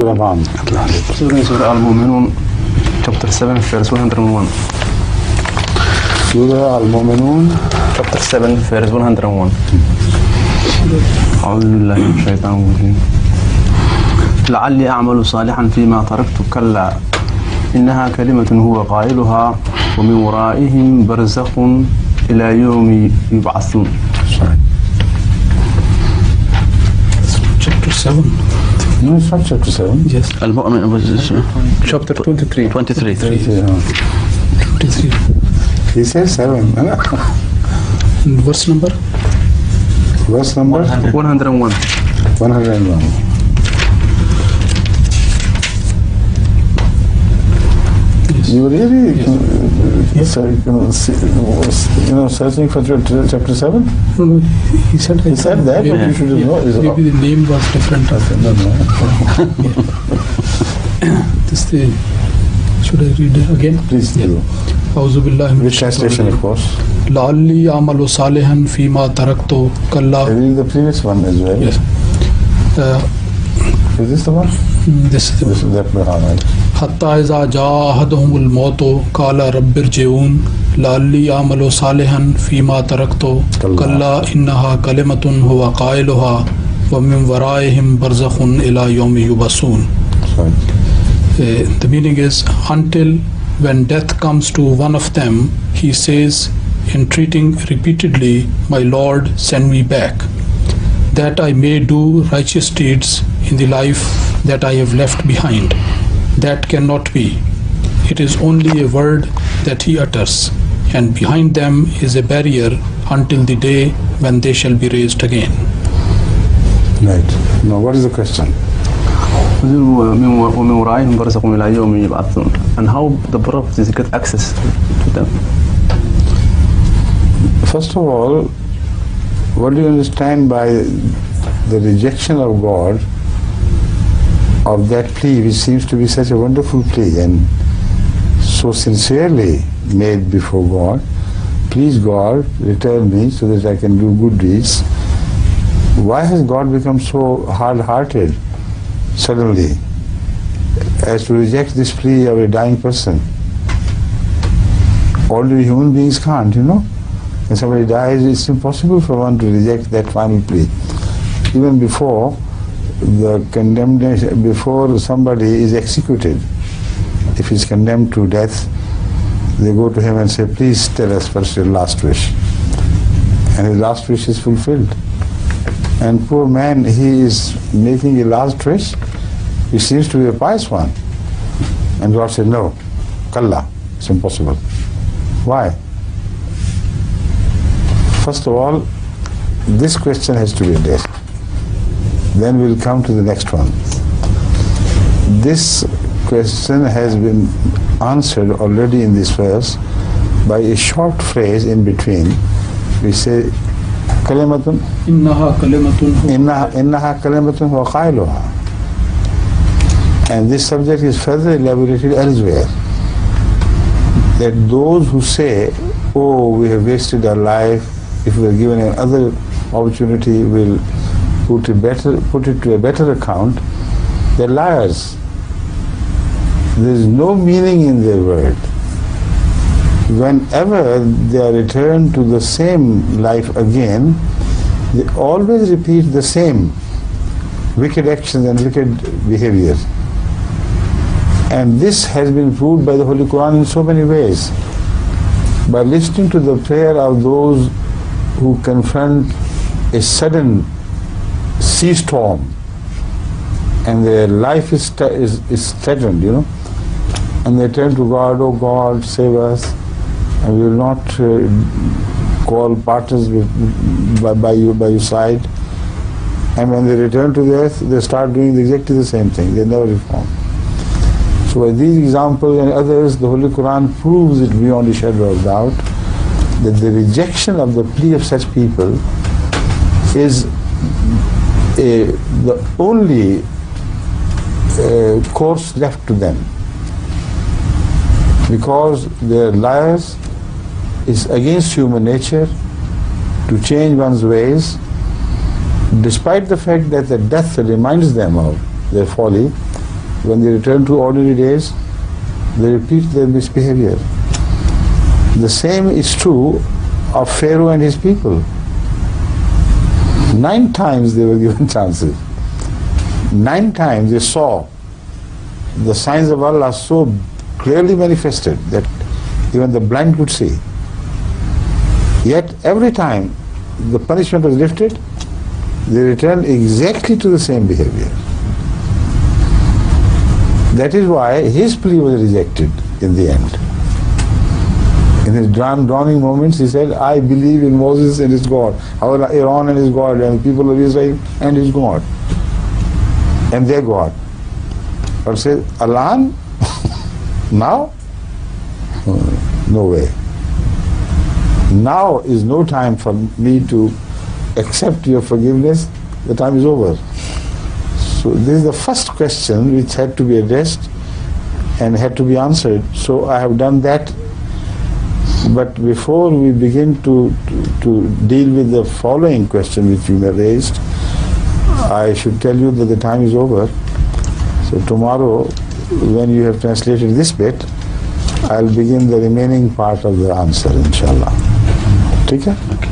Surah Al-Mu'minun, chapter 7, verse 101. Surah Al-Mu'minun, chapter 7, verse 101. أعوذ بالله من الشيطان الرجيم. لعلي أعمل صالحا فيما تركت كلا إنها كلمة هو قائلها ومن ورائهم برزخ إلى يوم يبعثون. Chapter 7. no, it's not chapter 7. Yes. Al-Mu'min was Chapter 23. 23. 23. He says 7. And verse number? Verse number 101. 101. You really, searching for chapter 7? No, he said. He said that, but you should know. Maybe the name was different. No. This thing. Should I read it again? Please do. أعوذ بالله من Which translation, of course? لعلي أعمل صالحا فيما تركت كلا. Reading the previous one as well. Yes. Is this the one? This is the This is that one, all right. حتى إذا جاء أحدهم الموت قال رب ارجعون لعلي أعمل صالحا فيما تركت كلا إنها كلمة هو قائلها ومن ورائهم برزخ إلى يوم يبعثون. The meaning is, until when death comes to one of them, he says, entreating repeatedly, my Lord, send me back, that I may do righteous deeds in the life that I have left behind. That cannot be. It is only a word that he utters, and behind them is a barrier until the day when they shall be raised again. Right. Now, what is the question? ومن ورائهم برزخ إلى يوم يبعثون. And how the prophets get access to them? First of all, what do you understand by the rejection of God, of that plea, which seems to be such a wonderful plea and so sincerely made before God? Please God, return me so that I can do good deeds. Why has God become so hard-hearted suddenly as to reject this plea of a dying person? Ordinary human beings can't, When somebody dies, it's impossible for one to reject that final plea. Even before the condemnation, before somebody is executed, if he's condemned to death, they go to him and say, please tell us first your last wish. And his last wish is fulfilled. And poor man, he is making a last wish, which seems to be a pious one. And God said, no, kalla, it's impossible. Why? First of all, this question has to be addressed. Then we'll come to the next one. This question has been answered already in this verse by a short phrase in between. We say, kalimatun إنها كلمة innaha kalimatun wa qailuha. And this subject is further elaborated elsewhere. That those who say, oh, we have wasted our life, if we are given another opportunity, we'll put it to a better account, they're liars. There is no meaning in their word. Whenever they are returned to the same life again, they always repeat the same wicked actions and wicked behavior. And this has been proved by the Holy Quran in so many ways. By listening to the prayer of those who confront a sudden sea storm and their life is threatened, and they turn to God, oh God, save us, and we will not call partners by your side. And when they return to the earth, they start doing exactly the same thing. They never reform. So by these examples and others, the Holy Quran proves it beyond a shadow of doubt that the rejection of the plea of such people is the only course left to them. Because their liars is against human nature to change one's ways, despite the fact that the death reminds them of their folly, when they return to ordinary days, they repeat their misbehavior. The same is true of Pharaoh and his people. 9 times they were given chances. 9 times they saw the signs of Allah so clearly manifested that even the blind could see. Yet every time the punishment was lifted, they returned exactly to the same behavior. That is why his plea was rejected in the end. In his dawning moments, he said, I believe in Moses and his God, Aaron and his God, and the people of Israel and his God, and their God. But said, Allah, now? No way. Now is no time for me to accept your forgiveness. The time is over. So this is the first question which had to be addressed and had to be answered. So I have done that. But before we begin to deal with the following question which you have raised, I should tell you that the time is over. So tomorrow, when you have translated this bit, I'll begin the remaining part of the answer, inshallah. ठीक है?